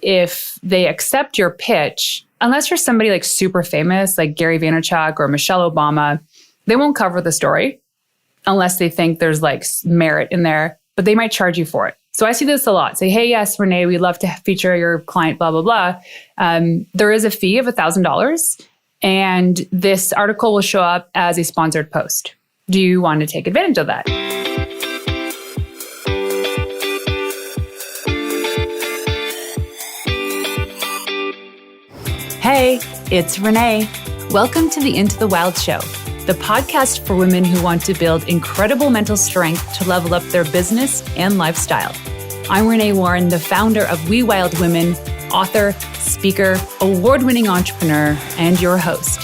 if they accept your pitch, unless you're somebody like super famous, like Gary Vaynerchuk or Michelle Obama, they won't cover the story unless they think there's like merit in there, but they might charge you for it. So I see this a lot. Say, hey, yes, Renee, we'd love to feature your client, blah, blah, blah. There is a fee of $1,000 and this article will show up as a sponsored post. Do you want to take advantage of that? Hey, it's Renee. Welcome to the Into the Wild Show, the podcast for women who want to build incredible mental strength to level up their business and lifestyle. I'm Renée Warren, the founder of We Wild Women, author, speaker, award-winning entrepreneur, and your host.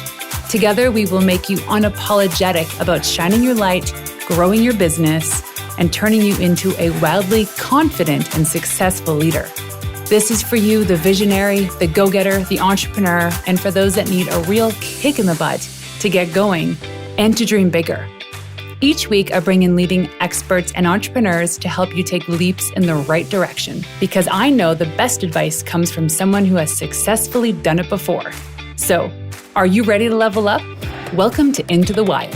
Together, we will make you unapologetic about shining your light, growing your business, and turning you into a wildly confident and successful leader. This is for you, the visionary, the go-getter, the entrepreneur, and for those that need a real kick in the butt to get going and to dream bigger. Each week, I bring in leading experts and entrepreneurs to help you take leaps in the right direction, because I know the best advice comes from someone who has successfully done it before. So, are you ready to level up? Welcome to Into the Wild.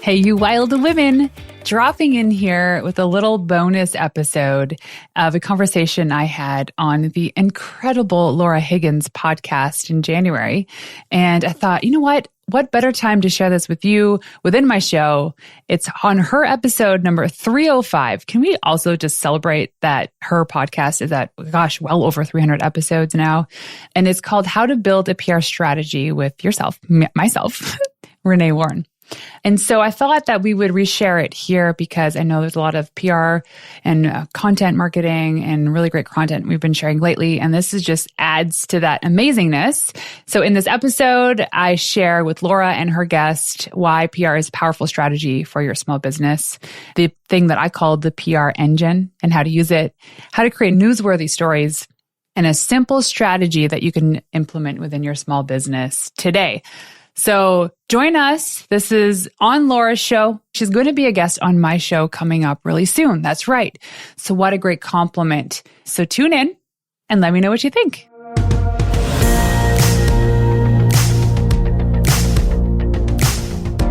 Hey, you wild women. Dropping in here with a little bonus episode of a conversation I had on the incredible Laura Higgins podcast in January. And I thought, you know what? What better time to share this with you within my show? It's on her episode number 305. Can we also just celebrate that her podcast is at, gosh, well over 300 episodes now. And it's called How to Build a PR Strategy with Yourself, myself, Renée Warren. And so I thought that we would reshare it here because I know there's a lot of PR and content marketing and really great content we've been sharing lately. And this is just adds to that amazingness. So in this episode, I share with Laura and her guest why PR is a powerful strategy for your small business, the thing that I call the PR engine and how to use it, how to create newsworthy stories, and a simple strategy that you can implement within your small business today. So join us. This is on Laura's show. She's going to be a guest on my show coming up really soon. That's right. So what a great compliment. So tune in and let me know what you think.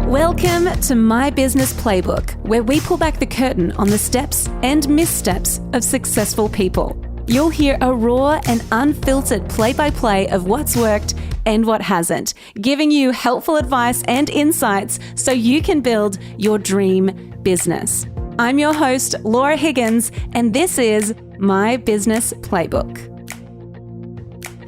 Welcome to My Business Playbook, where we pull back the curtain on the steps and missteps of successful people. You'll hear a raw and unfiltered play-by-play of what's worked and what hasn't, giving you helpful advice and insights so you can build your dream business. I'm your host, Laura Higgins, and this is My Business Playbook.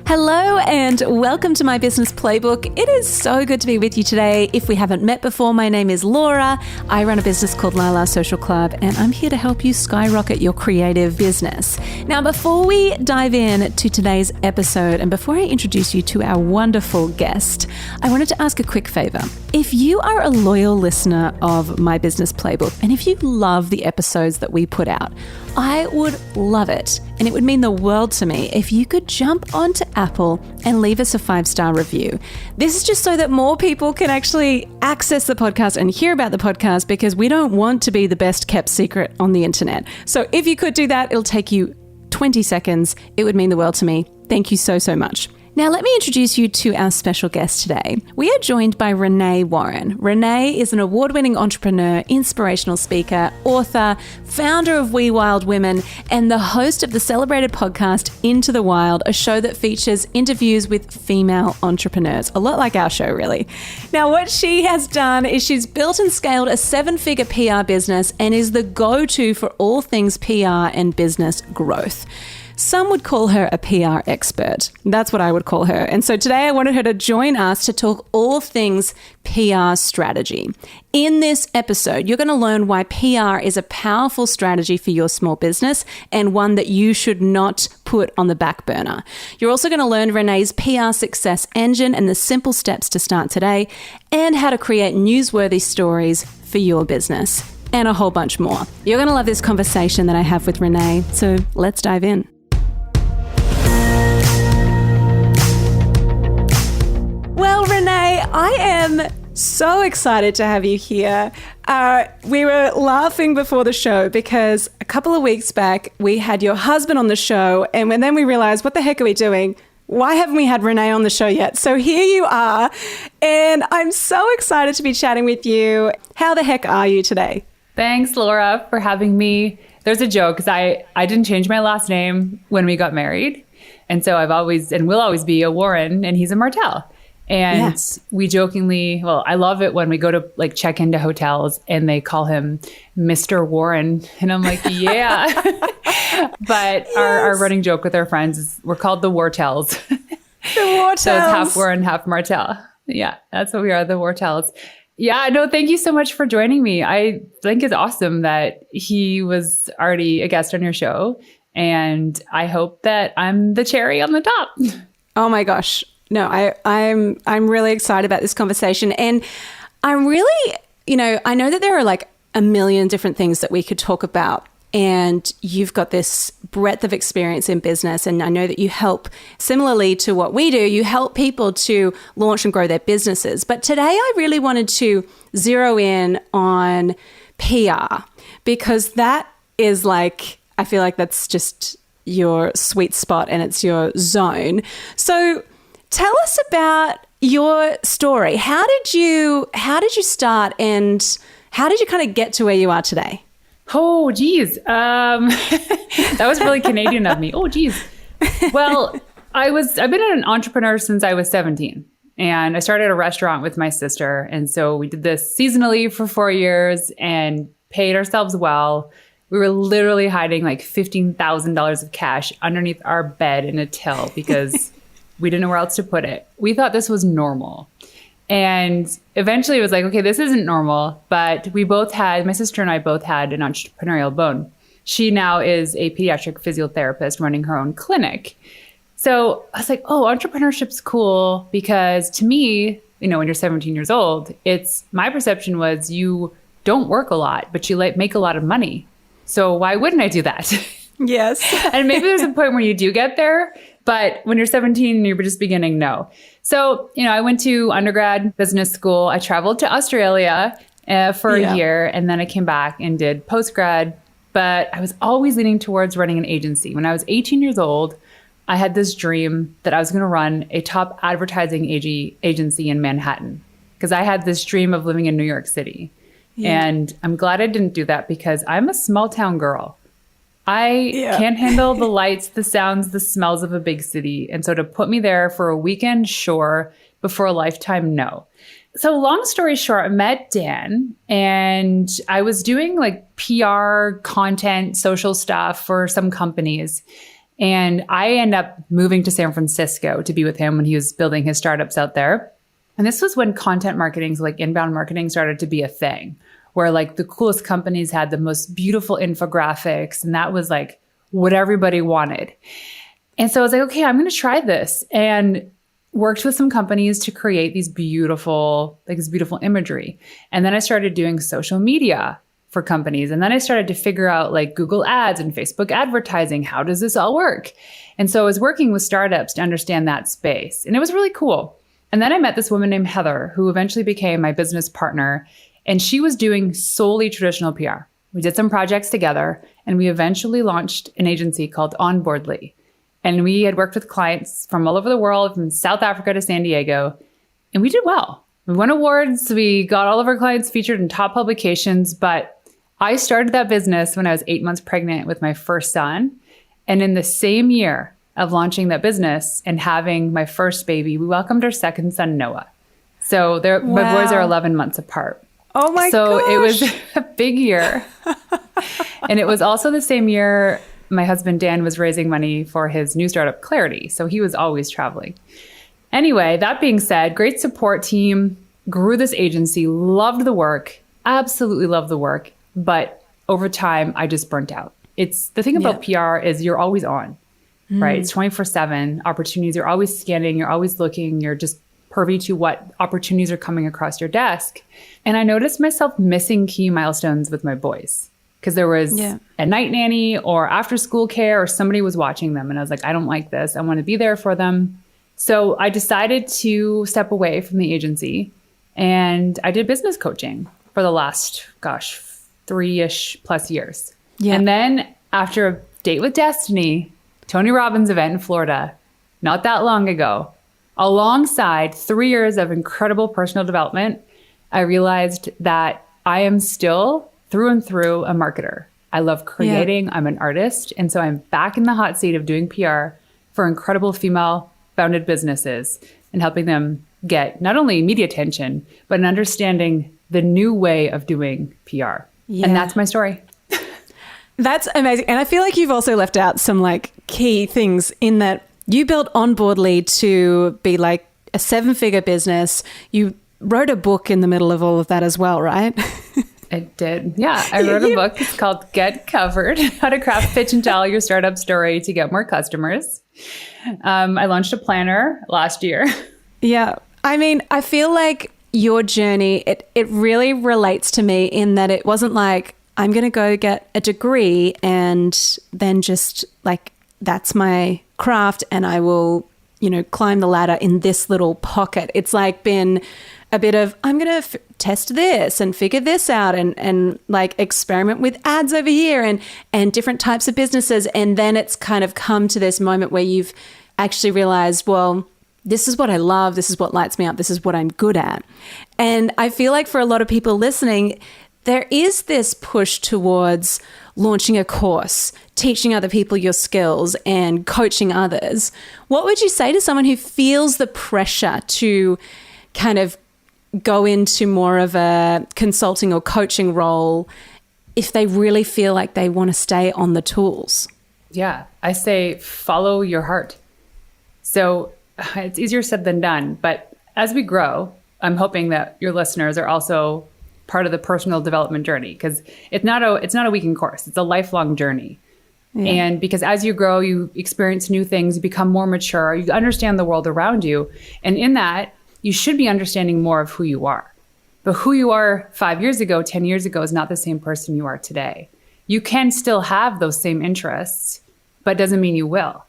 Hello and welcome to My Business Playbook. It is so good to be with you today. If we haven't met before, my name is Laura. I run a business called Lala Social Club, and I'm here to help you skyrocket your creative business. Now, before we dive in to today's episode, and before I introduce you to our wonderful guest, I wanted to ask a quick favor. If you are a loyal listener of My Business Playbook, and if you love the episodes that we put out, I would love it, and it would mean the world to me if you could jump onto Apple and leave us a 5-star review. This is just so that more people can actually access the podcast and hear about the podcast, because we don't want to be the best kept secret on the internet. So if you could do that, it'll take you 20 seconds. It would mean the world to me. Thank you so, so much. Now, let me introduce you to our special guest today. We are joined by Renée Warren. Renée is an award-winning entrepreneur, inspirational speaker, author, founder of We Wild Women, and the host of the celebrated podcast Into the Wild, a show that features interviews with female entrepreneurs. A lot like our show, really. Now, what she has done is she's built and scaled a 7-figure PR business and is the go-to for all things PR and business growth. Some would call her a PR expert. That's what I would call her. And so today I wanted her to join us to talk all things PR strategy. In this episode, you're going to learn why PR is a powerful strategy for your small business and one that you should not put on the back burner. You're also going to learn Renée's PR success engine and the simple steps to start today, and how to create newsworthy stories for your business, and a whole bunch more. You're going to love this conversation that I have with Renée. So let's dive in. Well, Renée, I am So excited to have you here. We were laughing before the show because a couple of weeks back, we had your husband on the show. And then we realized, what the heck are we doing? Why haven't we had Renée on the show yet? So here you are. And I'm so excited to be chatting with you. How the heck are you today? Thanks, Laura, for having me. There's a joke because I didn't change my last name when we got married. And so I've always and will always be a Warren, and he's a Martell. And we jokingly, well, I love it when we go to like check into hotels and they call him Mr. Warren. And I'm like, yeah. But our running joke with our friends is we're called the Wartells. The Wartells. So it's half Warren, half Martell. Yeah, that's what we are, the Wartells. Yeah, no, thank you so much for joining me. I think it's awesome that he was already a guest on your show. And I hope that I'm the cherry on the top. Oh my gosh. No, I'm really excited about this conversation. And I'm really, I know that there are like a million different things that we could talk about. And you've got this breadth of experience in business. And I know that you help, similarly to what we do, you help people to launch and grow their businesses. But today I really wanted to zero in on PR because that is like, I feel like that's just your sweet spot and it's your zone. So tell us about your story. How did you start and how did you kind of get to where you are today? Oh, geez. That was really Canadian of me. Oh, geez. Well, I've been an entrepreneur since I was 17 and I started a restaurant with my sister. And so we did this seasonally for 4 years and paid ourselves well. We were literally hiding like $15,000 of cash underneath our bed in a till because we didn't know where else to put it. We thought this was normal. And eventually it was like, okay, this isn't normal. But my sister and I both had an entrepreneurial bone. She now is a pediatric physiotherapist running her own clinic. So I was like, oh, entrepreneurship's cool because to me, when you're 17 years old, my perception was you don't work a lot, but you make a lot of money. So why wouldn't I do that? Yes. And maybe there's a point where you do get there, but when you're 17 and you're just beginning, no. So, I went to undergrad business school. I traveled to Australia for a year, and then I came back and did postgrad. But I was always leaning towards running an agency. When I was 18 years old, I had this dream that I was going to run a top advertising agency in Manhattan because I had this dream of living in New York City. Yeah. And I'm glad I didn't do that because I'm a small town girl. I can't handle the lights, the sounds, the smells of a big city. And so to put me there for a weekend, sure, but for a lifetime, no. So long story short, I met Dan and I was doing like PR, content, social stuff for some companies. And I ended up moving to San Francisco to be with him when he was building his startups out there. And this was when content marketing, so like inbound marketing, started to be a thing, where like the coolest companies had the most beautiful infographics. And that was like what everybody wanted. And so I was like, okay, I'm going to try this, and worked with some companies to create this beautiful imagery. And then I started doing social media for companies. And then I started to figure out like Google ads and Facebook advertising. How does this all work? And so I was working with startups to understand that space. And it was really cool. And then I met this woman named Heather, who eventually became my business partner. And she was doing solely traditional PR. We did some projects together, and we eventually launched an agency called Onboardly. And we had worked with clients from all over the world, from South Africa to San Diego, and we did well. We won awards. We got all of our clients featured in top publications. But I started that business when I was 8 months pregnant with my first son. And in the same year of launching that business and having my first baby, we welcomed our second son, Noah. So my boys are 11 months apart. Oh my gosh. So it was a big year. And it was also the same year my husband, Dan, was raising money for his new startup, Clarity. So he was always traveling. Anyway, that being said, great support team, grew this agency, loved the work, absolutely loved the work. But over time, I just burnt out. It's the thing about PR is you're always on, right? It's 24/7 opportunities. You're always scanning. You're always looking. You're just privy to what opportunities are coming across your desk. And I noticed myself missing key milestones with my boys because there was a night nanny or after school care, or somebody was watching them. And I was like, I don't like this. I want to be there for them. So I decided to step away from the agency And I did business coaching for the last, 3-ish plus years. Yeah. And then after a Date with Destiny, Tony Robbins event in Florida, not that long ago, alongside 3 years of incredible personal development, I realized that I am still through and through a marketer. I love creating. I'm an artist. And so I'm back in the hot seat of doing PR for incredible female-founded businesses and helping them get not only media attention, but an understanding the new way of doing PR. Yeah. And that's my story. That's amazing. And I feel like you've also left out some like key things in that you built Onboardly to be like a 7-figure business. You wrote a book in the middle of all of that as well, right? I did. Yeah. I wrote a book. It's called Get Covered, How to Craft, Pitch, and Tell Your Startup Story to Get More Customers. I launched a planner last year. Yeah. I mean, I feel like your journey, it really relates to me in that it wasn't like, I'm going to go get a degree and then just like, that's my craft and I will, climb the ladder in this little pocket. It's like been a bit of, I'm going to test this and figure this out and like experiment with ads over here and different types of businesses. And then it's kind of come to this moment where you've actually realized, well, this is what I love. This is what lights me up. This is what I'm good at. And I feel like for a lot of people listening, there is this push towards launching a course, teaching other people your skills and coaching others. What would you say to someone who feels the pressure to kind of go into more of a consulting or coaching role if they really feel like they want to stay on the tools? Yeah, I say follow your heart. So it's easier said than done, but as we grow, I'm hoping that your listeners are also part of the personal development journey, because it's not a weekend course. It's a lifelong journey. Yeah. And because as you grow, you experience new things, you become more mature, you understand the world around you. And in that, you should be understanding more of who you are. But who you are 5 years ago, 10 years ago is not the same person you are today. You can still have those same interests, but doesn't mean you will.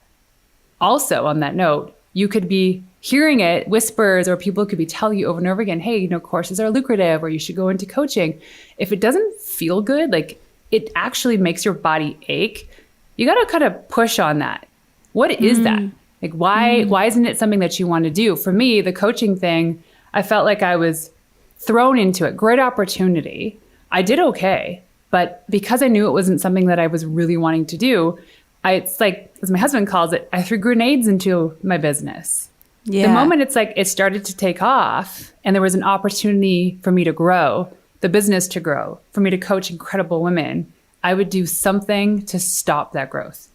Also, on that note, you could be hearing it, whispers, or people could be telling you over and over again, hey, courses are lucrative, or you should go into coaching. If it doesn't feel good, like it actually makes your body ache, you got to kind of push on that. What is that? Like, why isn't it something that you want to do? For me, the coaching thing, I felt like I was thrown into it. Great opportunity. I did okay. But because I knew it wasn't something that I was really wanting to do, it's like, as my husband calls it, I threw grenades into my business. Yeah. The moment it's like it started to take off and there was an opportunity for me to grow, the business to grow, for me to coach incredible women, I would do something to stop that growth.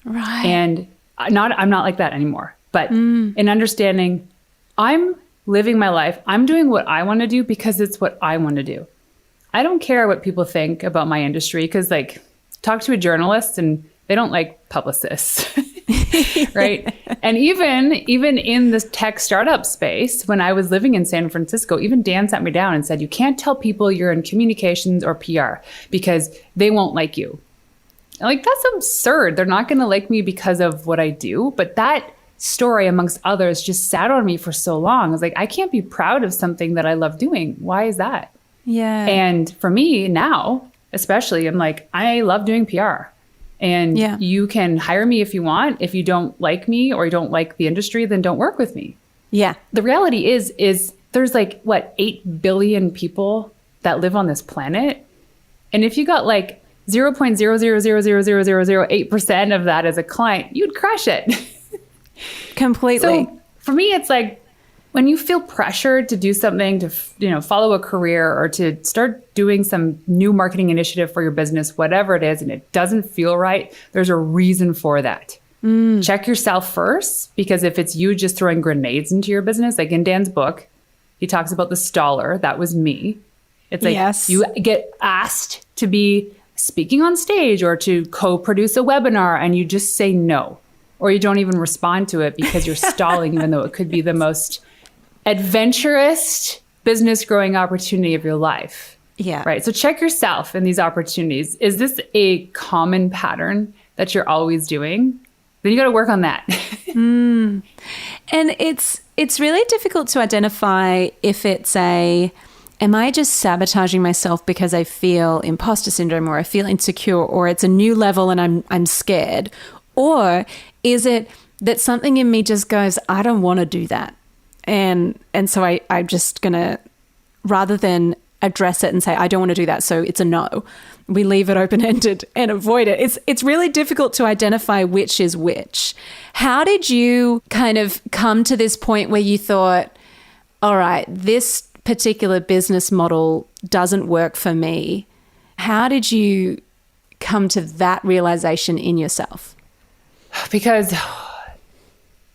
Right. And I'm not like that anymore. But in understanding, I'm living my life. I'm doing what I want to do because it's what I want to do. I don't care what people think about my industry, because talk to a journalist and they don't like publicists. Right. And even in the tech startup space, when I was living in San Francisco, even Dan sat me down and said, you can't tell people you're in communications or PR because they won't like you. That's absurd. They're not going to like me because of what I do. But that story, amongst others, just sat on me for so long. I was like, I can't be proud of something that I love doing. Why is that? Yeah. And for me now, especially, I'm like, I love doing PR. And you can hire me if you want. If you don't like me or you don't like the industry, then don't work with me. Yeah. The reality is there's 8 billion people that live on this planet. And if you got 0.0000008% of that as a client, you'd crush it. Completely. So for me, it's when you feel pressured to do something, to follow a career or to start doing some new marketing initiative for your business, whatever it is, and it doesn't feel right, there's a reason for that. Check yourself first, because if it's you just throwing grenades into your business, like in Dan's book, he talks about the staller. That was me. It's yes. You get asked to be speaking on stage or to co-produce a webinar and you just say no, or you don't even respond to it because you're stalling, even though it could be the most adventurous business growing opportunity of your life. Yeah. Right. So check yourself in these opportunities. Is this a common pattern that you're always doing? then you got to work on that. And it's really difficult to identify if it's am I just sabotaging myself because I feel imposter syndrome or I feel insecure, or it's a new level and I'm scared? Or is it that something in me just goes, I don't want to do that. And so I'm just going to, rather than address it and say, I don't want to do that, so it's a no, we leave it open-ended and avoid it. It's really difficult to identify which is which. How did you kind of come to this point where you thought, all right, this particular business model doesn't work for me? How did you come to that realization in yourself? Because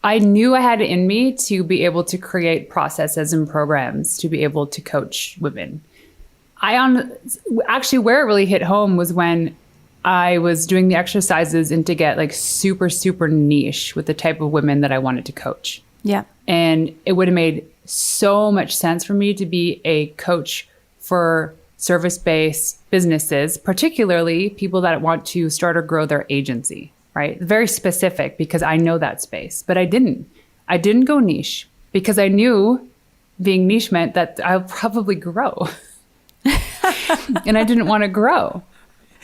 I knew I had it in me to be able to create processes and programs to be able to coach women. Actually, where it really hit home was when I was doing the exercises and to get like super, super niche with the type of women that I wanted to coach. Yeah. And it would have made so much sense for me to be a coach for service-based businesses, particularly people that want to start or grow their agency. Right? Very specific, because I know that space, but I didn't go niche because I knew being niche meant that I'll probably grow and I didn't want to grow.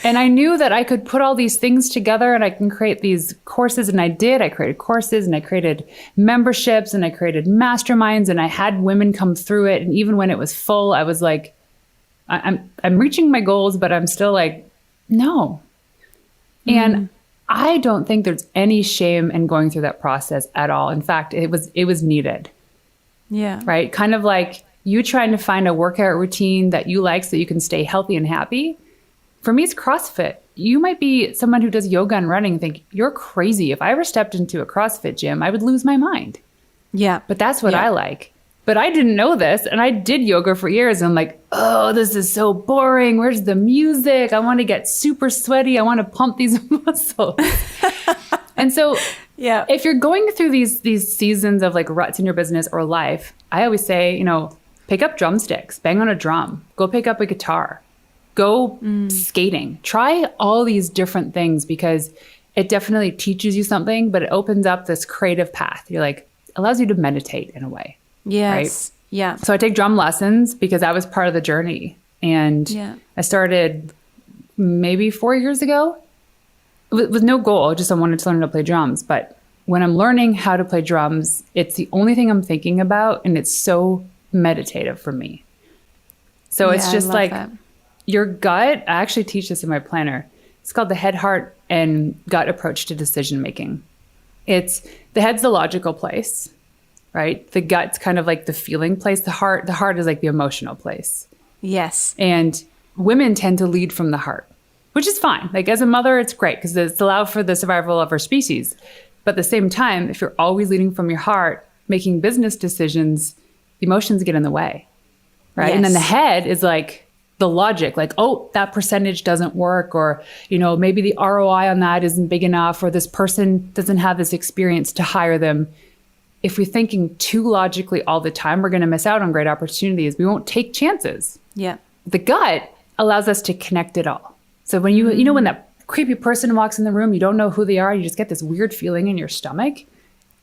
And I knew that I could put all these things together and I can create these courses. And I did. I created courses and I created memberships and I created masterminds and I had women come through it. And even when it was full, I was like, I'm reaching my goals, but I'm still like, no. And I don't think there's any shame in going through that process at all. In fact, it was needed. Yeah. Right? Kind of like you trying to find a workout routine that you like so you can stay healthy and happy. For me, it's CrossFit. You might be someone who does yoga and running and think, you're crazy. If I ever stepped into a CrossFit gym, I would lose my mind. Yeah. But that's what I like. But I didn't know this. And I did yoga for years. And I'm like, oh, this is so boring. Where's the music? I want to get super sweaty. I want to pump these muscles. And so if you're going through these seasons of like ruts in your business or life, I always say, pick up drumsticks, bang on a drum, go pick up a guitar, go skating, try all these different things, because it definitely teaches you something, but it opens up this creative path. You're like, allows you to meditate in a way. Yes. Right? Yeah. So I take drum lessons because that was part of the journey. And I started maybe 4 years ago with no goal. Just I wanted to learn how to play drums. But when I'm learning how to play drums, it's the only thing I'm thinking about. And it's so meditative for me. So it's just like your gut. I actually teach this in my planner. It's called the head, heart, and gut approach to decision making. It's the head's the logical place. Right? The gut's kind of like the feeling place. The heart is like the emotional place. Yes. And women tend to lead from the heart, which is fine. Like as a mother, it's great because it's allowed for the survival of our species. But at the same time, if you're always leading from your heart, making business decisions, the emotions get in the way. Right? Yes. And then the head is like the logic, like, oh, that percentage doesn't work, or, maybe the ROI on that isn't big enough, or this person doesn't have this experience to hire them. If we're thinking too logically all the time, we're going to miss out on great opportunities. We won't take chances. Yeah. The gut allows us to connect it all. So when when that creepy person walks in the room, you don't know who they are, you just get this weird feeling in your stomach.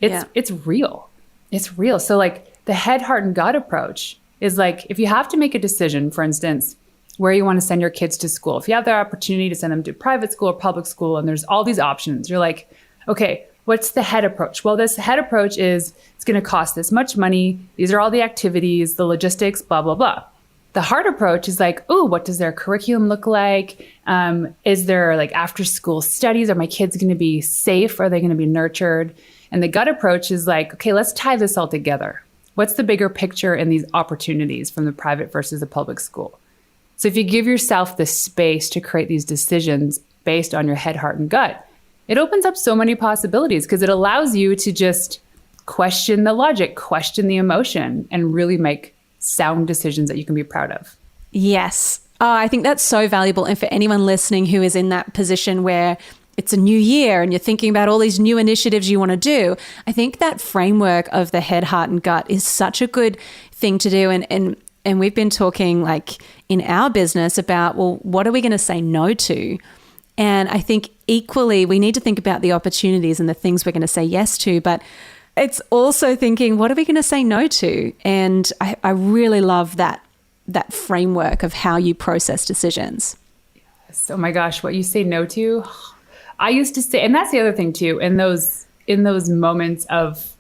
It's real. It's real. So like the head, heart, and gut approach is like, if you have to make a decision, for instance, where you want to send your kids to school, if you have the opportunity to send them to private school or public school, and there's all these options, you're like, okay, what's the head approach? Well, this head approach is it's going to cost this much money. These are all the activities, the logistics, blah, blah, blah. The heart approach is like, oh, what does their curriculum look like? Is there like after school studies? Are my kids going to be safe? Are they going to be nurtured? And the gut approach is like, okay, let's tie this all together. What's the bigger picture in these opportunities from the private versus the public school? So if you give yourself the space to create these decisions based on your head, heart, and gut, it opens up so many possibilities because it allows you to just question the logic, question the emotion, and really make sound decisions that you can be proud of. Yes. Oh, I think that's so valuable. And for anyone listening who is in that position where it's a new year and you're thinking about all these new initiatives you want to do, I think that framework of the head, heart, and gut is such a good thing to do. And we've been talking like in our business about, well, what are we going to say no to? And I think equally we need to think about the opportunities and the things we're going to say yes to, but it's also thinking, what are we going to say no to? And I really love that framework of how you process decisions. Yes. Oh my gosh, what you say no to. I used to say, and that's the other thing too, in those moments of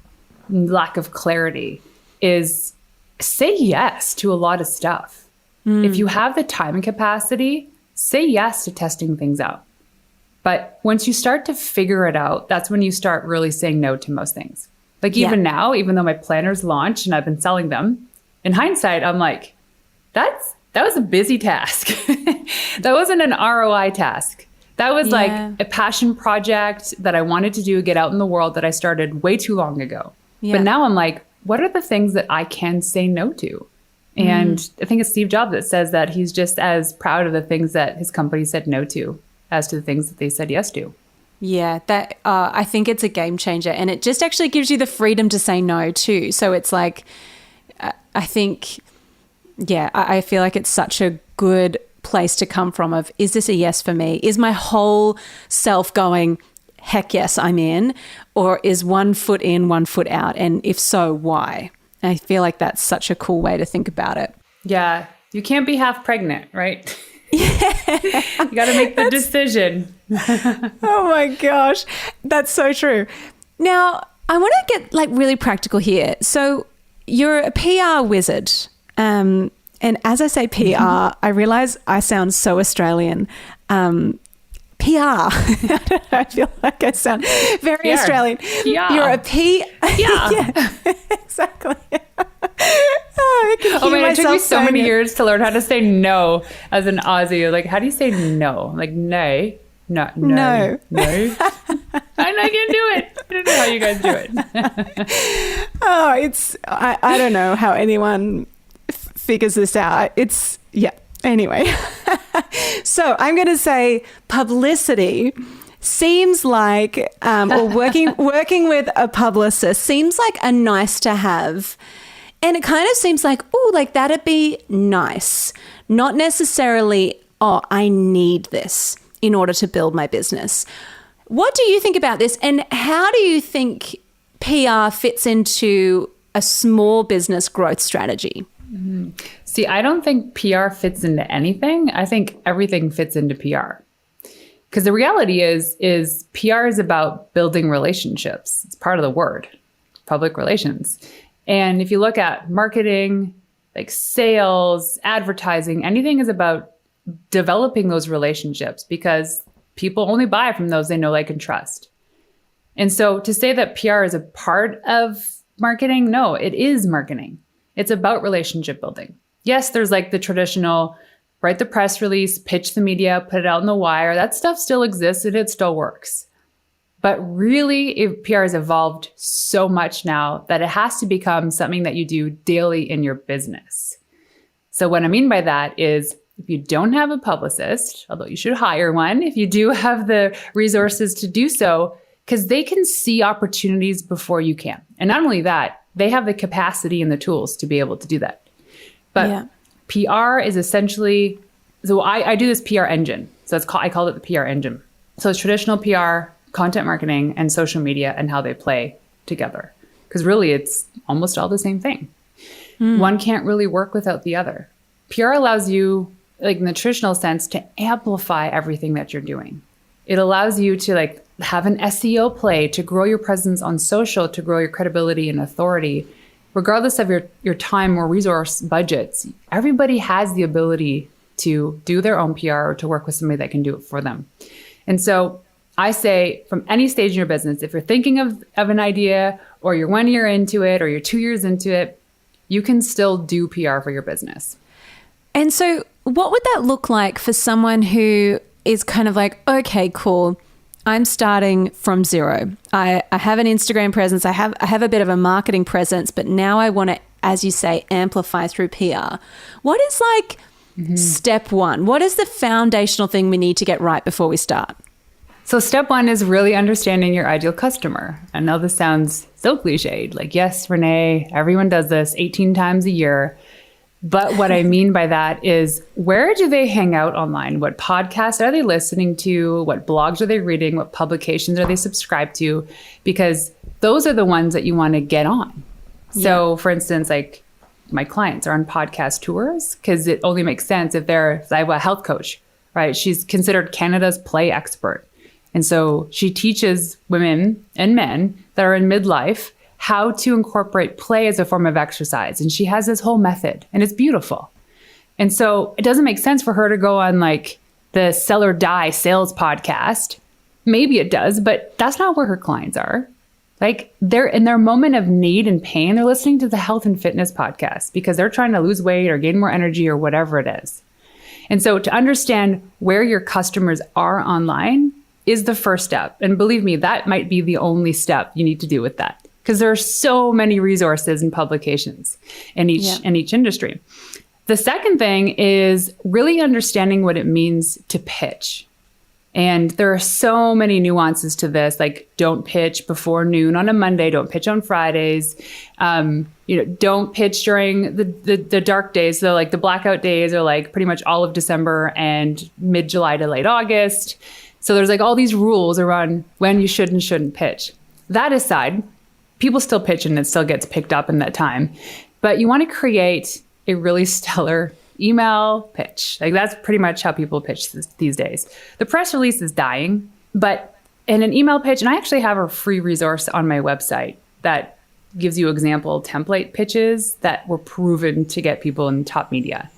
lack of clarity, is say yes to a lot of stuff. If you have the time and capacity, say yes to testing things out. But once you start to figure it out, that's when you start really saying no to most things. Like even now, even though my planners launched and I've been selling them, in hindsight, I'm like, that was a busy task. That wasn't an ROI task. That was like a passion project that I wanted to do, get out in the world, that I started way too long ago. Yeah. But now I'm like, what are the things that I can say no to? And I think it's Steve Jobs that says that he's just as proud of the things that his company said no to as to the things that they said yes to. Yeah, that I think it's a game changer, and it just actually gives you the freedom to say no too. So it's like, I think, I feel like it's such a good place to come from of, is this a yes for me? Is my whole self going, heck yes, I'm in? Or is one foot in, one foot out? And if so, why? I feel like that's such a cool way to think about it. Yeah. You can't be half pregnant, right? Yeah. You got to make the decision. Oh my gosh. That's so true. Now, I want to get like really practical here. So you're a PR wizard. And as I say PR, I realize I sound so Australian. PR. I feel like I sound very PR. Australian. Yeah. You're a P. Yeah. Exactly. Oh man, it took me so many years to learn how to say no as an Aussie. Like, how do you say no? Like, nay. No. I can't do it. I don't know how you guys do it. I don't know how anyone figures this out. Anyway. So I'm going to say publicity seems like, or working with a publicist seems like a nice to have. And it kind of seems like, oh, like that'd be nice. Not necessarily, oh, I need this in order to build my business. What do you think about this? And how do you think PR fits into a small business growth strategy? Mm-hmm. See, I don't think PR fits into anything. I think everything fits into PR. Because the reality is PR is about building relationships. It's part of the word, public relations. And if you look at marketing, like sales, advertising, anything is about developing those relationships because people only buy from those they know, like, and trust. And so to say that PR is a part of marketing, no, it is marketing. It's about relationship building. Yes, there's like the traditional, write the press release, pitch the media, put it out in the wire. That stuff still exists and it still works. But really, PR has evolved so much now that it has to become something that you do daily in your business. So what I mean by that is if you don't have a publicist, although you should hire one, if you do have the resources to do so, because they can see opportunities before you can. And not only that, they have the capacity and the tools to be able to do that. But PR is essentially, so I do this PR engine. So I call it the PR engine. So it's traditional PR, content marketing, and social media and how they play together. Because really it's almost all the same thing. One can't really work without the other. PR allows you, like in the traditional sense, to amplify everything that you're doing. It allows you to like have an SEO play, to grow your presence on social, to grow your credibility and authority. Regardless of your time or resource budgets, everybody has the ability to do their own PR or to work with somebody that can do it for them. And so I say from any stage in your business, if you're thinking of an idea or you're 1 year into it or you're 2 years into it, you can still do PR for your business. And so what would that look like for someone who is kind of like, okay, cool, I'm starting from zero. I have an Instagram presence. I have a bit of a marketing presence, but now I want to, as you say, amplify through PR. What is like step one? What is the foundational thing we need to get right before we start? So step one is really understanding your ideal customer. I know this sounds so cliched. Like, yes, Renee, everyone does this 18 times a year. But what I mean by that is, where do they hang out online? What podcasts are they listening to? What blogs are they reading? What publications are they subscribed to? Because those are the ones that you want to get on. So for instance, like my clients are on podcast tours because it only makes sense if I have a health coach, right? She's considered Canada's play expert. And so she teaches women and men that are in midlife how to incorporate play as a form of exercise. And she has this whole method, and it's beautiful. And so it doesn't make sense for her to go on like the Sell or Die sales podcast. Maybe it does, but that's not where her clients are. Like, they're in their moment of need and pain, they're listening to the health and fitness podcast because they're trying to lose weight or gain more energy or whatever it is. And so to understand where your customers are online is the first step. And believe me, that might be the only step you need to do with that, because there are so many resources and publications in each industry. The second thing is really understanding what it means to pitch. And there are so many nuances to this, like don't pitch before noon on a Monday, don't pitch on Fridays, don't pitch during the dark days. So like the blackout days are like pretty much all of December and mid-July to late August. So there's like all these rules around when you should and shouldn't pitch. That aside, people still pitch and it still gets picked up in that time. But you want to create a really stellar email pitch. Like that's pretty much how people pitch these days. The press release is dying, but in an email pitch, and I actually have a free resource on my website that gives you example template pitches that were proven to get people in top media.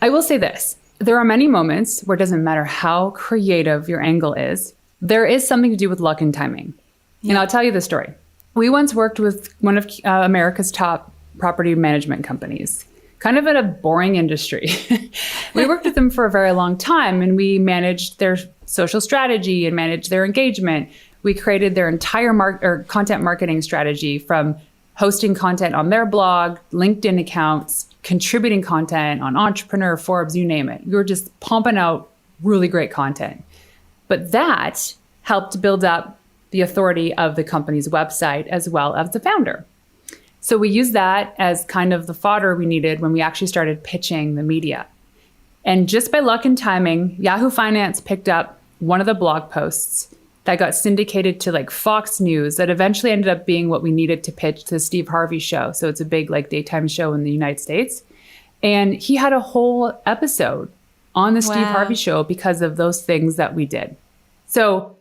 I will say this, there are many moments where it doesn't matter how creative your angle is, there is something to do with luck and timing. Yeah. And I'll tell you the story. We once worked with one of America's top property management companies, kind of in a boring industry. We worked with them for a very long time, and we managed their social strategy and managed their engagement. We created their entire content marketing strategy, from hosting content on their blog, LinkedIn accounts, contributing content on Entrepreneur, Forbes, you name it. We were just pumping out really great content. But that helped build up the authority of the company's website as well as the founder. So we used that as kind of the fodder we needed when we actually started pitching the media. And just by luck and timing, Yahoo Finance picked up one of the blog posts that got syndicated to like Fox News that eventually ended up being what we needed to pitch to the Steve Harvey show. So it's a big like daytime show in the United States. And he had a whole episode on the Steve Harvey show because of those things that we did. So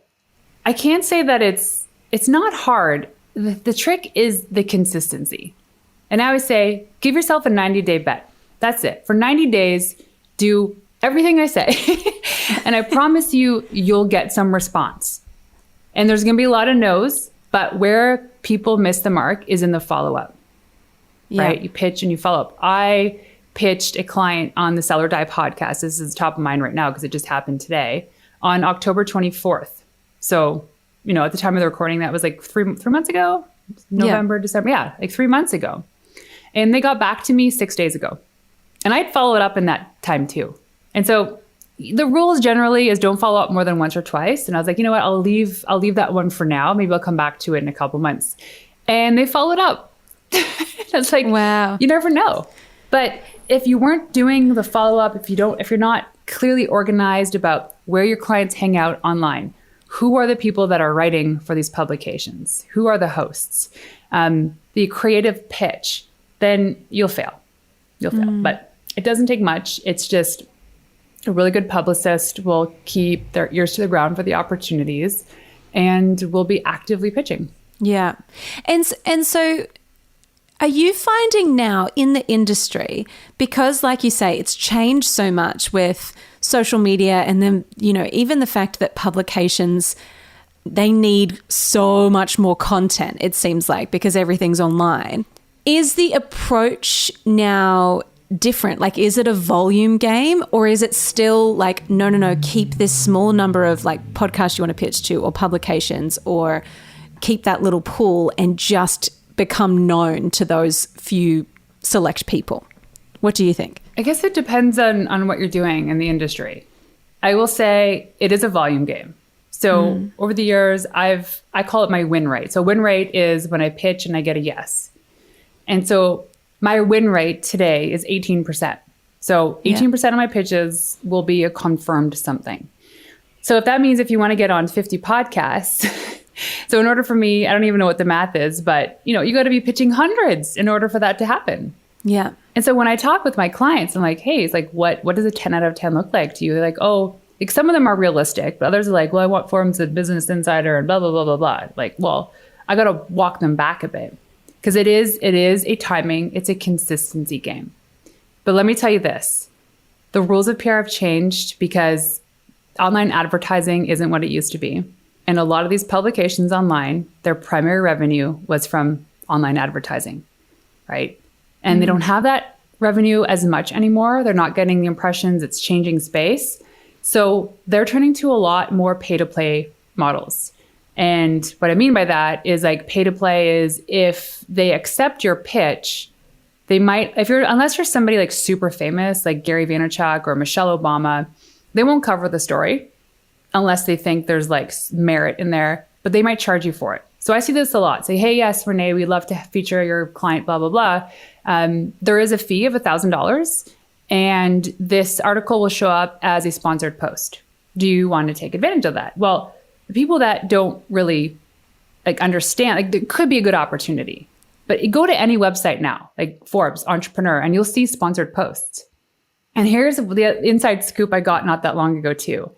I can't say that it's not hard. The trick is the consistency. And I always say, give yourself a 90-day bet. That's it. For 90 days, do everything I say. And I promise you, you'll get some response. And there's going to be a lot of no's, but where people miss the mark is in the follow-up, right? You pitch and you follow up. I pitched a client on the Sell or Die podcast. This is top of mind right now because it just happened today, on October 24th. So, at the time of the recording, that was like three months ago, November, December. Yeah, like 3 months ago. And they got back to me 6 days ago. And I'd followed up in that time too. And so the rules generally is don't follow up more than once or twice. And I was like, you know what, I'll leave that one for now. Maybe I'll come back to it in a couple months. And they followed up. It's like, wow, you never know. But if you weren't doing the follow-up, if you're not clearly organized about where your clients hang out online, who are the people that are writing for these publications? Who are the hosts? The creative pitch, then you'll fail. You'll fail. But it doesn't take much. It's just a really good publicist will keep their ears to the ground for the opportunities and will be actively pitching. Yeah. And so are you finding now in the industry, because like you say, it's changed so much with social media, and then, even the fact that publications, they need so much more content, it seems like, because everything's online. Is the approach now different? Like, is it a volume game, or is it still like, no, keep this small number of like podcasts you want to pitch to, or publications, or keep that little pool and just become known to those few select people? What do you think? I guess it depends on what you're doing in the industry. I will say it is a volume game. So over the years, I call it my win rate. So win rate is when I pitch and I get a yes. And so my win rate today is 18%. So 18% of my pitches will be a confirmed something. So if that means if you want to get on 50 podcasts, so in order for me, I don't even know what the math is, but you got to be pitching hundreds in order for that to happen. Yeah. And so when I talk with my clients, I'm like, hey, it's like, what does a 10 out of 10 look like to you? They're like, oh, like some of them are realistic, but others are like, well, I want forms of Business Insider and blah, blah, blah, blah, blah. Like, well, I got to walk them back a bit because it is a timing, it's a consistency game. But let me tell you this, the rules of PR have changed because online advertising isn't what it used to be. And a lot of these publications online, their primary revenue was from online advertising, right? And they don't have that revenue as much anymore. They're not getting the impressions. It's changing space. So they're turning to a lot more pay-to-play models. And what I mean by that is like pay-to-play is if they accept your pitch, they might, unless you're somebody like super famous, like Gary Vaynerchuk or Michelle Obama, they won't cover the story unless they think there's like merit in there, but they might charge you for it. So I see this a lot. Say, hey, yes, Renee, we'd love to feature your client, blah, blah, blah. There is a fee of $1,000 and this article will show up as a sponsored post. Do you want to take advantage of that? Well, the people that don't really like understand, like there could be a good opportunity, but go to any website now, like Forbes, Entrepreneur, and you'll see sponsored posts. And here's the inside scoop I got not that long ago too.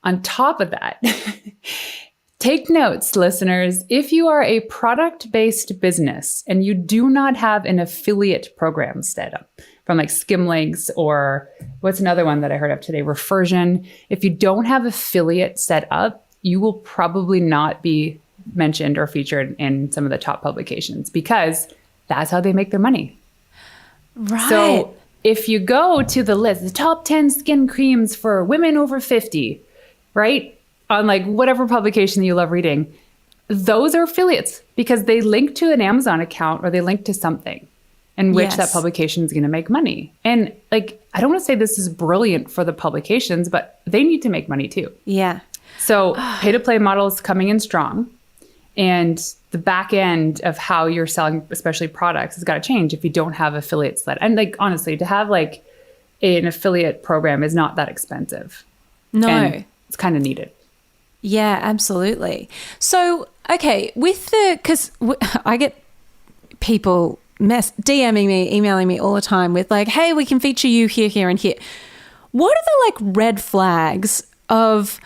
On top of that, take notes, listeners. If you are a product-based business and you do not have an affiliate program set up from like Skimlinks or what's another one that I heard of today, Refersion. If you don't have affiliate set up, you will probably not be mentioned or featured in some of the top publications because that's how they make their money. Right. So if you go to the list, the top 10 skin creams for women over 50, right? On like whatever publication you love reading, those are affiliates because they link to an Amazon account or they link to something in which that publication is going to make money. And like, I don't want to say this is brilliant for the publications, but they need to make money too. Yeah. So pay to play models coming in strong, and the back end of how you're selling, especially products, has got to change if you don't have affiliates led. And like, honestly, to have like an affiliate program is not that expensive. No. And it's kind of needed. Yeah, absolutely. So, okay, because I get people DMing me, emailing me all the time with like, hey, we can feature you here, here, and here. What are the like red flags of,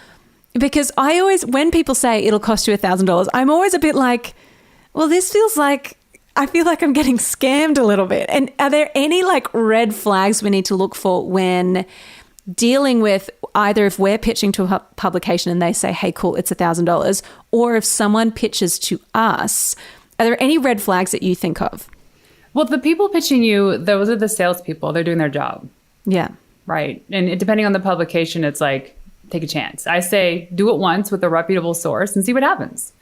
because I always, when people say it'll cost you $1,000, I'm always a bit like, well, this feels like, I feel like I'm getting scammed a little bit. And are there any like red flags we need to look for when dealing with either if we're pitching to a publication and they say, hey, cool, it's $1,000, or if someone pitches to us, are there any red flags that you think of? Well, the people pitching you, those are the salespeople. They're doing their job. Yeah. Right. And depending on the publication, it's like, take a chance. I say, do it once with a reputable source and see what happens.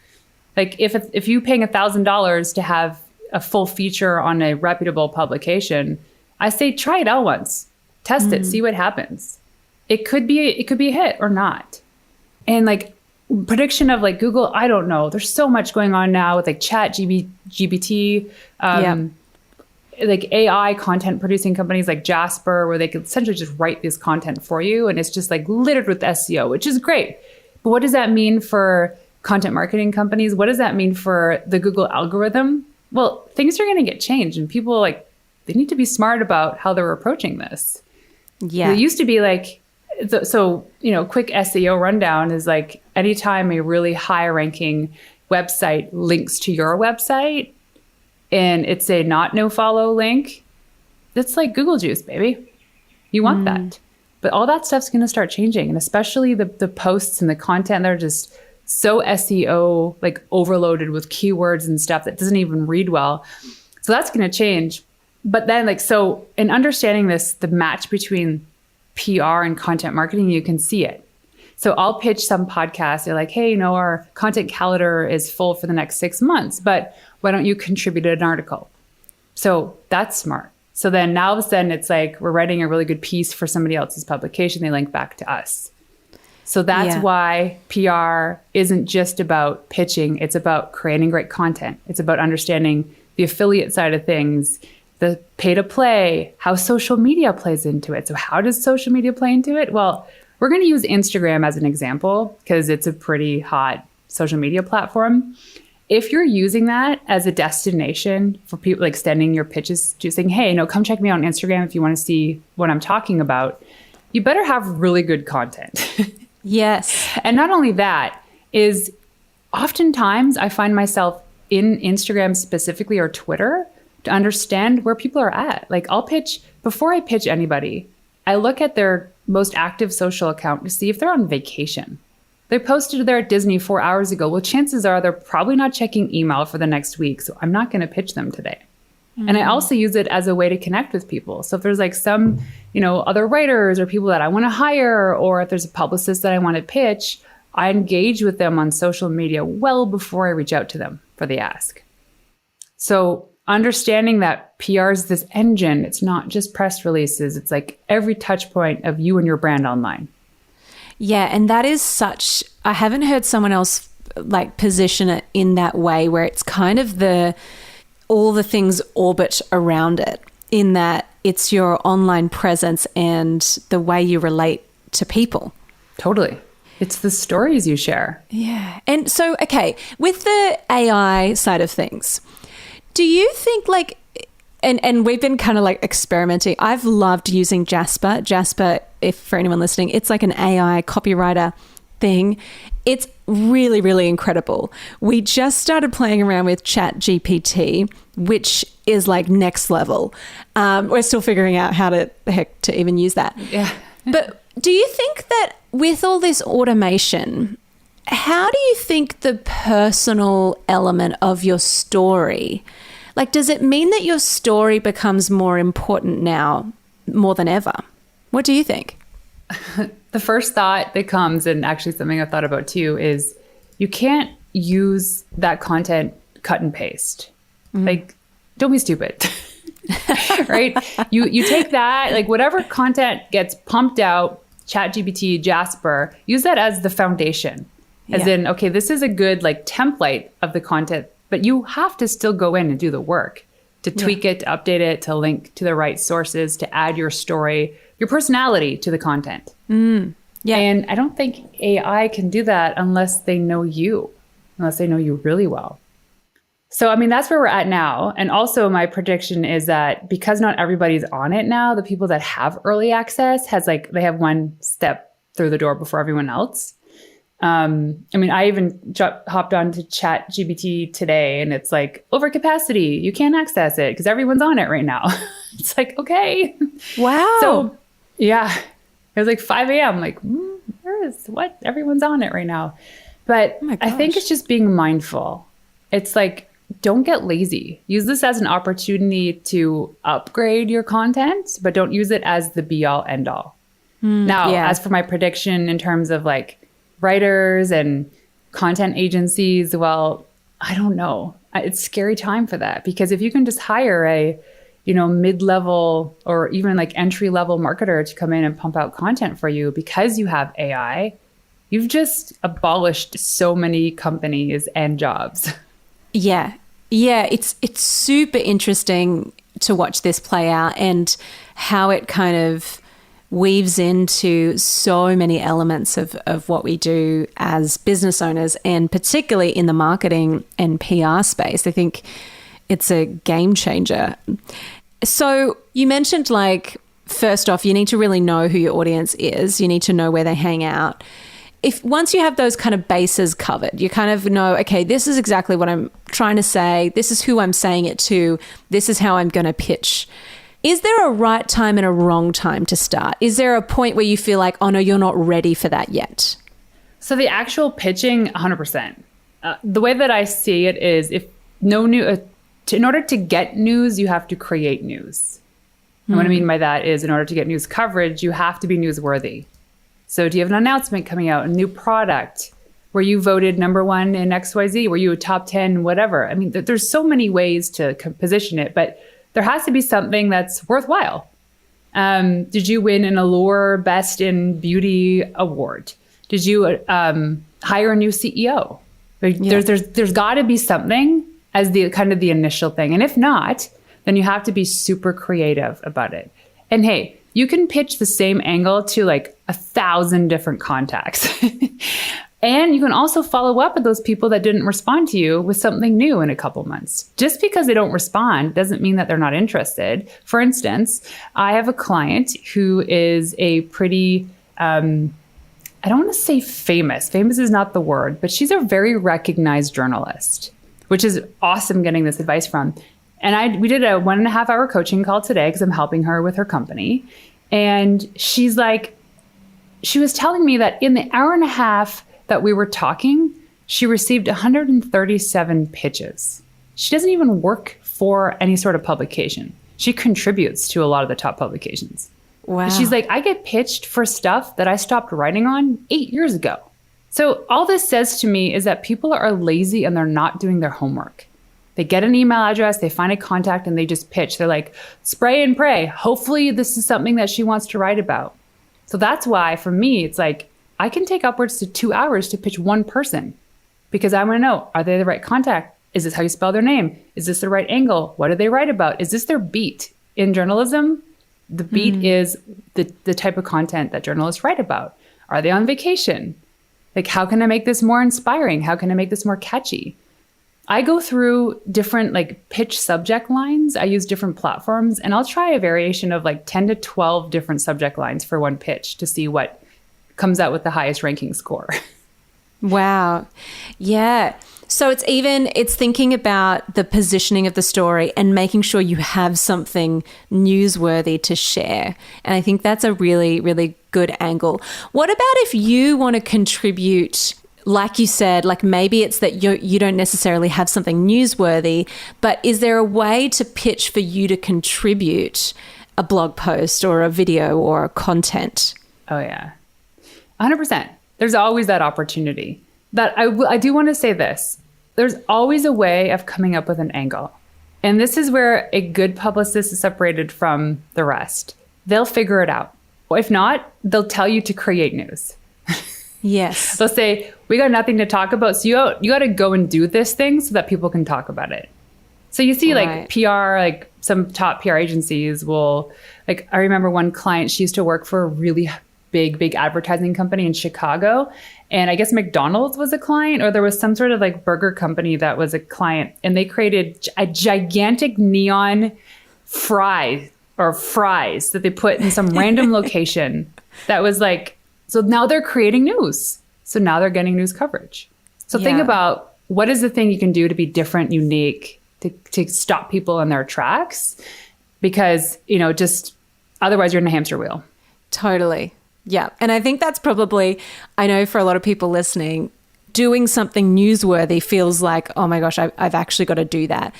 Like if you paying $1,000 to have a full feature on a reputable publication, I say, try it out once, test it, see what happens. It could be a hit or not. And like prediction of like Google, I don't know. There's so much going on now with like GPT, like AI content producing companies like Jasper, where they could essentially just write this content for you. And it's just like littered with SEO, which is great. But what does that mean for content marketing companies? What does that mean for the Google algorithm? Well, things are going to get changed, and people like, they need to be smart about how they're approaching this. Yeah. It used to be like, so, quick SEO rundown is like anytime a really high ranking website links to your website and it's a no follow link, that's like Google juice, baby. You want that. But all that stuff's going to start changing. And especially the posts and the content, they're just so SEO like overloaded with keywords and stuff that doesn't even read well. So that's going to change. But then like, so in understanding this, the match between PR and content marketing, you can see it. So I'll pitch some podcasts. They're like, hey, our content calendar is full for the next 6 months, but why don't you contribute an article? So that's smart. So then now all of a sudden it's like we're writing a really good piece for somebody else's publication. They link back to us. So that's why PR isn't just about pitching. It's about creating great content. It's about understanding the affiliate side of things, the pay to play, how social media plays into it. So how does social media play into it? Well, we're going to use Instagram as an example because it's a pretty hot social media platform. If you're using that as a destination for people, like sending your pitches to saying, hey, come check me out on Instagram if you want to see what I'm talking about, you better have really good content. Yes. And not only that, is oftentimes I find myself in Instagram specifically or Twitter to understand where people are at. Like before I pitch anybody, I look at their most active social account to see if they're on vacation. They posted there at Disney 4 hours ago. Well, chances are they're probably not checking email for the next week. So I'm not going to pitch them today. Mm-hmm. And I also use it as a way to connect with people. So if there's like some, other writers or people that I want to hire, or if there's a publicist that I want to pitch, I engage with them on social media well before I reach out to them for the ask. So understanding that PR is this engine, it's not just press releases. It's like every touch point of you and your brand online. Yeah, and that is I haven't heard someone else like position it in that way where it's kind of all the things orbit around it, in that it's your online presence and the way you relate to people. Totally. It's the stories you share. Yeah. And so, okay, with the AI side of things, do you think and we've been kind of like experimenting. I've loved using Jasper. Jasper, if for anyone listening, it's like an AI copywriter thing. It's really, really incredible. We just started playing around with ChatGPT, which is like next level. We're still figuring out how the heck to even use that. Yeah. But do you think that with all this automation, how do you think the personal element of your story, does it mean that your story becomes more important now more than ever? What do you think? The first thought that comes, and actually something I've thought about too, is you can't use that content cut and paste. Mm-hmm. Don't be stupid. Right? You take that, whatever content gets pumped out, ChatGPT, Jasper, use that as the foundation. As in, okay, this is a good template of the content, but you have to still go in and do the work to tweak it, to update it, to link to the right sources, to add your story, your personality to the content. Mm. Yeah. And I don't think AI can do that unless they know you really well. So, I mean, that's where we're at now. And also my prediction is that because not everybody's on it now, the people that have early access they have one step through the door before everyone else. I mean, I even hopped on to ChatGPT today and it's overcapacity. You can't access it because everyone's on it right now. It's okay. Wow. So yeah, it was 5 a.m. Everyone's on it right now. But I think it's just being mindful. It's don't get lazy. Use this as an opportunity to upgrade your content, but don't use it as the be all end all. As for my prediction in terms of writers and content agencies, well, I don't know. It's a scary time for that, because if you can just hire a, mid-level or even entry-level marketer to come in and pump out content for you because you have AI, you've just abolished so many companies and jobs. Yeah. Yeah, it's super interesting to watch this play out and how it kind of weaves into so many elements of what we do as business owners, and particularly in the marketing and PR space. I think it's a game changer. So you mentioned first off, you need to really know who your audience is. You need to know where they hang out. Once you have those kind of bases covered, you kind of know, okay, this is exactly what I'm trying to say. This is who I'm saying it to. This is how I'm going to pitch. Is there a right time and a wrong time to start? Is there a point where you feel oh no, you're not ready for that yet? So the actual pitching, 100%. The way that I see it is in order to get news, you have to create news. And what I mean by that is in order to get news coverage, you have to be newsworthy. So do you have an announcement coming out, a new product? Were you voted number 1 in XYZ? Were you a top 10, whatever? I mean, there's so many ways to position it, but there has to be something that's worthwhile. Did you win an Allure Best in Beauty award? Did you hire a new CEO? There's got to be something as the kind of the initial thing. And if not, then you have to be super creative about it. And hey, you can pitch the same angle to like 1,000 different contacts. And you can also follow up with those people that didn't respond to you with something new in a couple months. Just because they don't respond doesn't mean that they're not interested. For instance, I have a client who is a pretty, I don't want to say famous. Famous is not the word, but she's a very recognized journalist, which is awesome getting this advice from. And we did a 1.5 hour coaching call today because I'm helping her with her company. And she's like, she was telling me that in the hour and a half that we were talking, she received 137 pitches. She doesn't even work for any sort of publication. She contributes to a lot of the top publications. Wow. And she's like, I get pitched for stuff that I stopped writing on 8 years ago. So all this says to me is that people are lazy and they're not doing their homework. They get an email address, they find a contact, and they just pitch. They're like, spray and pray. Hopefully this is something that she wants to write about. So that's why for me, it's like, I can take upwards to 2 hours to pitch one person because I want to know, are they the right contact? Is this how you spell their name? Is this the right angle? What do they write about? Is this their beat? In journalism, the beat is the type of content that journalists write about. Are they on vacation? Like, how can I make this more inspiring? How can I make this more catchy? I go through different like pitch subject lines. I use different platforms and I'll try a variation of like 10 to 12 different subject lines for one pitch to see what comes out with the highest ranking score. Wow. Yeah. So it's thinking about the positioning of the story and making sure you have something newsworthy to share. And I think that's a really, really good angle. What about if you want to contribute, like you said, like maybe it's that you don't necessarily have something newsworthy, but is there a way to pitch for you to contribute a blog post or a video or content? Oh, yeah. 100%. There's always that opportunity. That I do want to say this. There's always a way of coming up with an angle. And this is where a good publicist is separated from the rest. They'll figure it out. If not, they'll tell you to create news. Yes. They'll say, we got nothing to talk about, so you got to go and do this thing so that people can talk about it. So you see like PR, like some top PR agencies will, like I remember one client, she used to work for a really big advertising company in Chicago. And I guess McDonald's was a client, or there was some sort of like burger company that was a client. And they created a gigantic neon fries that they put in some random location that was like, so now they're creating news. So now they're getting news coverage. So think about what is the thing you can do to be different, unique, to stop people in their tracks, because, just otherwise you're in a hamster wheel. Totally. Yeah. And I think that's probably, I know for a lot of people listening, doing something newsworthy feels like, oh my gosh, I've actually got to do that.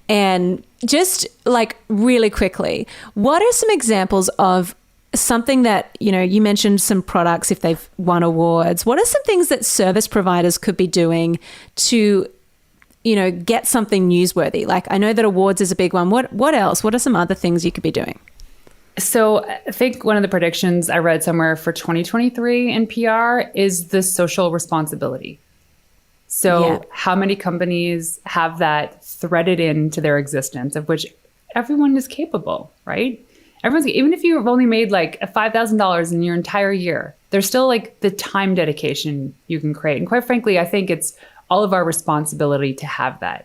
And just like really quickly, what are some examples of something that, you mentioned some products if they've won awards. What are some things that service providers could be doing to, get something newsworthy? Like I know that awards is a big one. What else? What are some other things you could be doing? So I think one of the predictions I read somewhere for 2023 in PR is the social responsibility. So how many companies have that threaded into their existence, of which everyone is capable, right? Even if you've only made like $5,000 in your entire year, there's still like the time dedication you can create. And quite frankly, I think it's all of our responsibility to have that.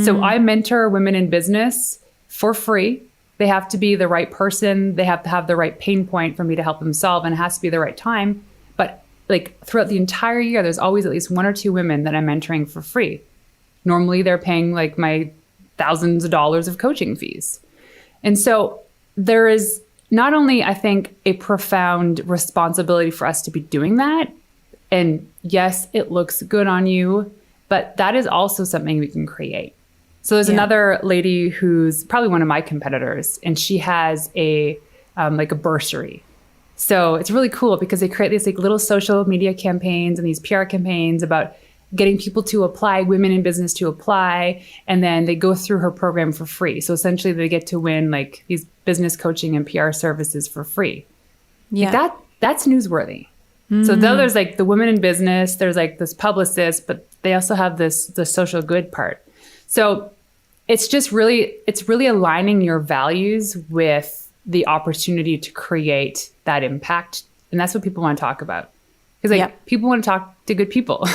So I mentor women in business for free. They have to be the right person. They have to have the right pain point for me to help them solve, and it has to be the right time. But like throughout the entire year, there's always at least 1 or 2 women that I'm mentoring for free. Normally they're paying like my thousands of dollars of coaching fees. And so there is not only, I think, a profound responsibility for us to be doing that. And yes, it looks good on you, but that is also something we can create. So there's another lady who's probably one of my competitors, and she has a bursary. So it's really cool because they create these like little social media campaigns and these PR campaigns about getting people to apply, women in business to apply, and then they go through her program for free. So essentially they get to win like these business coaching and PR services for free. Yeah. Like that's newsworthy. So though there's like the women in business, there's like this publicist, but they also have the social good part. So it's really aligning your values with the opportunity to create that impact. And that's what people want to talk about. Because people want to talk to good people.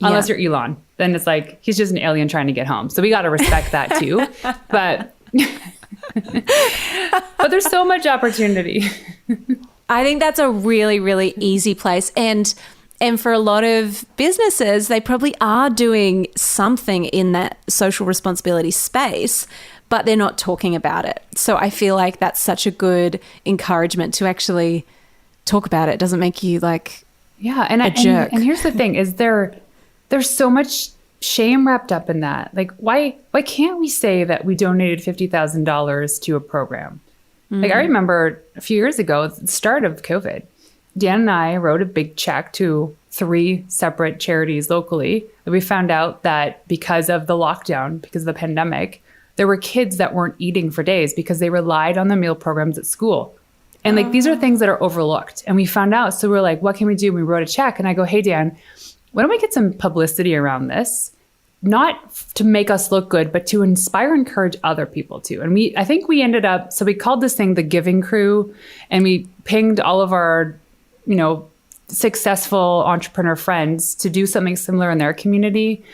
Unless you're Elon. Then it's like, he's just an alien trying to get home. So we got to respect that too. But there's so much opportunity. I think that's a really, really easy place. And for a lot of businesses, they probably are doing something in that social responsibility space, but they're not talking about it. So I feel like that's such a good encouragement to actually talk about it. It doesn't make you like a jerk. And here's the thing, is there's so much shame wrapped up in that. Like, why can't we say that we donated $50,000 to a program? Like, I remember a few years ago, at the start of COVID, Dan and I wrote a big check to 3 separate charities locally. And we found out that because of the lockdown, because of the pandemic, there were kids that weren't eating for days because they relied on the meal programs at school. And like, these are things that are overlooked. And we found out, so we're like, what can we do? And we wrote a check and I go, hey, Dan, why don't we get some publicity around this? Not to make us look good, but to inspire and encourage other people too. And I think we ended up, so we called this thing the Giving Crew, and we pinged all of our, successful entrepreneur friends to do something similar in their community.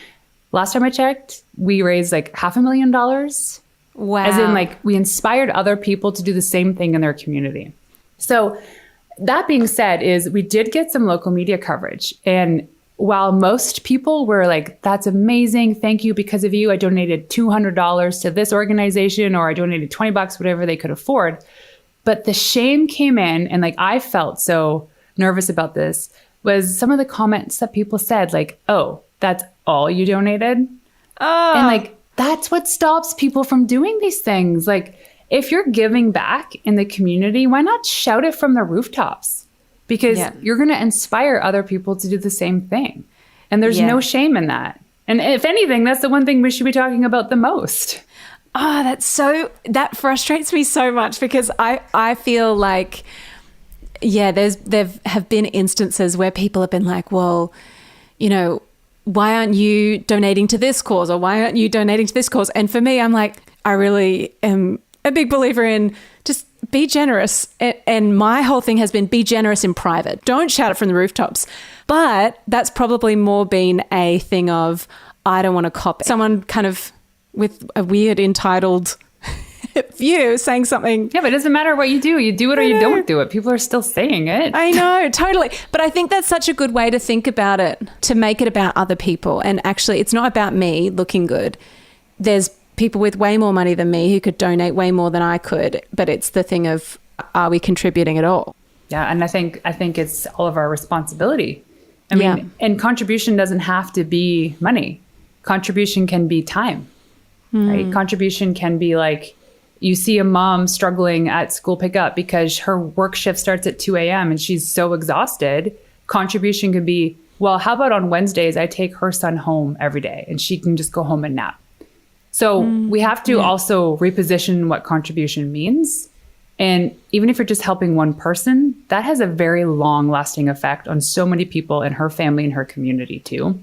Last time I checked, we raised like $500,000. Wow. As in, like, we inspired other people to do the same thing in their community. So that being said, is we did get some local media coverage. And while most people were like, that's amazing, thank you, because of you, I donated $200 to this organization, or I donated $20, whatever they could afford. But the shame came in, and like, I felt so nervous about this, was some of the comments that people said, like, oh, that's all you donated? Oh. And like, that's what stops people from doing these things. Like, if you're giving back in the community, why not shout it from the rooftops? Because you're going to inspire other people to do the same thing. And there's no shame in that. And if anything, that's the one thing we should be talking about the most. Oh, that frustrates me so much, because I feel like, there have been instances where people have been like, well, why aren't you donating to this cause? Or why aren't you donating to this cause? And for me, I'm like, I really am a big believer in just be generous. And my whole thing has been be generous in private. Don't shout it from the rooftops. But that's probably more been a thing of, I don't want to cop someone kind of with a weird entitled view saying something. Yeah, but it doesn't matter what you do. You do it or you don't do it. People are still saying it. I know, totally. But I think that's such a good way to think about it, to make it about other people. And actually, it's not about me looking good. There's people with way more money than me who could donate way more than I could. But it's the thing of, are we contributing at all? Yeah, and I think it's all of our responsibility. I mean, and contribution doesn't have to be money. Contribution can be time, right? Contribution can be like, you see a mom struggling at school pickup because her work shift starts at 2 a.m. and she's so exhausted. Contribution could be, well, how about on Wednesdays, I take her son home every day and she can just go home and nap. So we have to also reposition what contribution means. And even if you're just helping one person, that has a very long lasting effect on so many people in her family and her community too.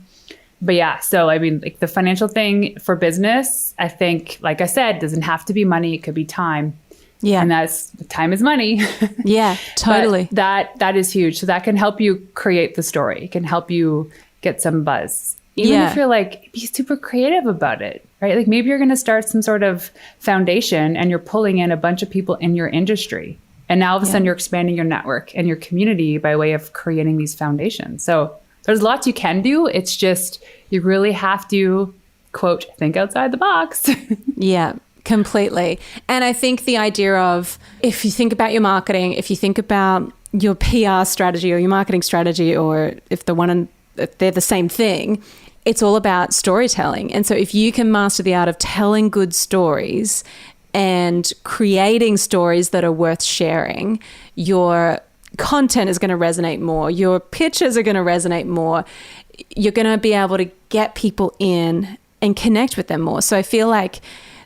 But yeah, so I mean, like the financial thing for business, I think, like I said, doesn't have to be money. It could be time. Yeah. And time is money. Yeah, totally. That is huge. So that can help you create the story. It can help you get some buzz. Even if you're like, be super creative about it, right? Like maybe you're going to start some sort of foundation and you're pulling in a bunch of people in your industry. And now all of a sudden you're expanding your network and your community by way of creating these foundations. So there's lots you can do. It's just, you really have to, quote, think outside the box. Yeah, completely. And I think the idea of, if you think about your marketing, if you think about your PR strategy or your marketing strategy, or if they're the same thing, it's all about storytelling. And so if you can master the art of telling good stories and creating stories that are worth sharing, your content is going to resonate more. Your pitches are going to resonate more. You're going to be able to get people in and connect with them more. So I feel like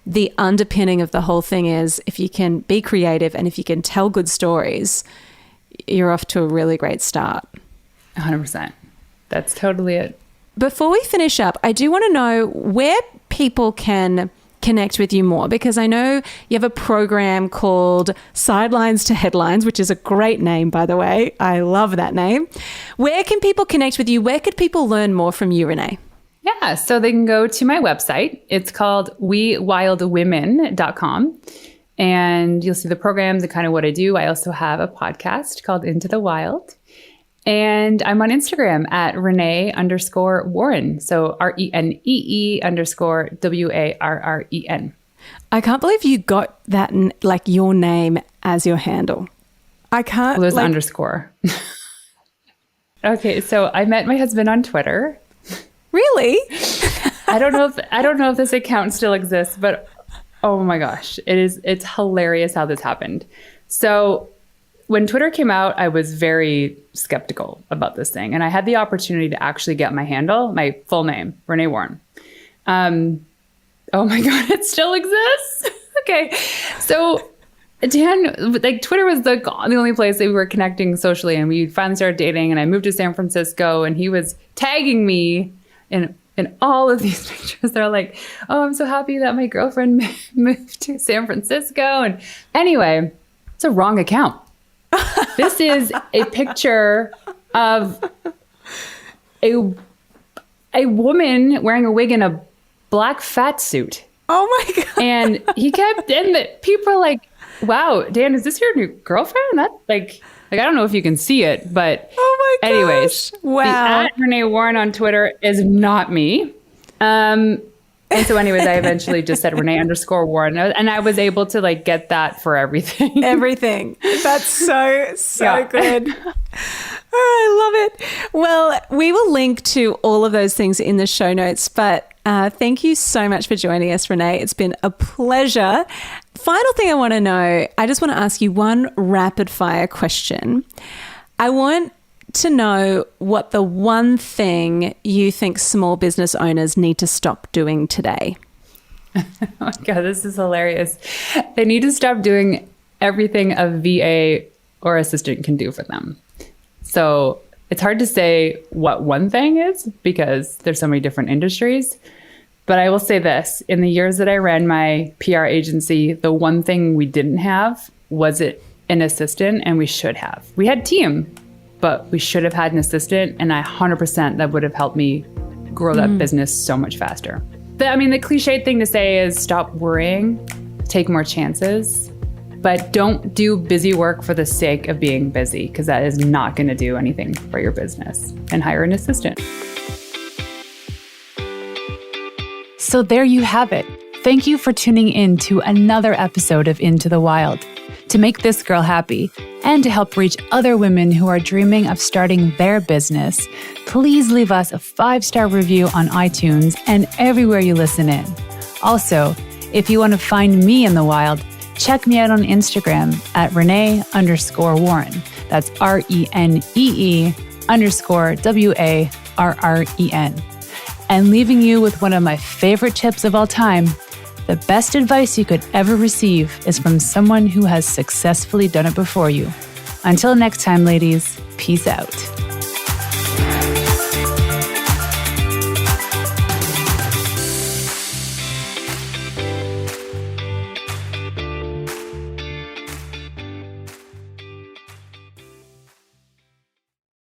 the underpinning of the whole thing is, if you can be creative and if you can tell good stories, you're off to a really great start. 100%. That's totally it. Before we finish up, I do want to know where people can connect with you more? Because I know you have a program called Sidelines to Headlines, which is a great name, by the way. I love that name. Where can people connect with you? Where could people learn more from you, Renée? Yeah, so they can go to my website. It's called wewildwomen.com. And you'll see the programs and kind of what I do. I also have a podcast called Into the Wild. And I'm on Instagram at Renée_Warren. So RENEE_WARREN. I can't believe you got that, like your name as your handle. I can't. Well, there's underscore. Okay, so I met my husband on Twitter. Really? I don't know if this account still exists, but oh my gosh, it's hilarious how this happened. So when Twitter came out, I was very skeptical about this thing. And I had the opportunity to actually get my handle, my full name, Renée Warren. Oh my God, it still exists? Okay. So Dan, like Twitter was the only place that we were connecting socially. And we finally started dating and I moved to San Francisco and he was tagging me in all of these pictures. They're like, oh, I'm so happy that my girlfriend moved to San Francisco. And anyway, it's a wrong account. This is a picture of a woman wearing a wig and a black fat suit. Oh my God. And people are like, wow, Dan, is this your new girlfriend? That like I don't know if you can see it, but oh my gosh. Anyways, wow. The @Renée Warren on Twitter is not me. And so anyways, I eventually just said Renée_Warren. And I was able to like get that for everything. Everything. That's so good. Oh, I love it. Well, we will link to all of those things in the show notes, but thank you so much for joining us, Renée. It's been a pleasure. Final thing I want to know, I just want to ask you one rapid fire question. I want to know what the one thing you think small business owners need to stop doing today. Oh my God, this is hilarious. They need to stop doing everything a VA or assistant can do for them. So it's hard to say what one thing is because there's so many different industries. But I will say this, in the years that I ran my PR agency, the one thing we didn't have was an assistant, and we should have. We had team, but we should have had an assistant, and 100% that would have helped me grow that business so much faster. The cliche thing to say is stop worrying, take more chances, but don't do busy work for the sake of being busy, because that is not going to do anything for your business, and hire an assistant. So there you have it. Thank you for tuning in to another episode of Into the Wild. To make this girl happy and to help reach other women who are dreaming of starting their business, please leave us a 5-star review on iTunes and everywhere you listen in. Also, if you want to find me in the wild, check me out on Instagram at Renée_Warren. That's RENEE_WARREN. And leaving you with one of my favorite tips of all time, the best advice you could ever receive is from someone who has successfully done it before you. Until next time, ladies, peace out.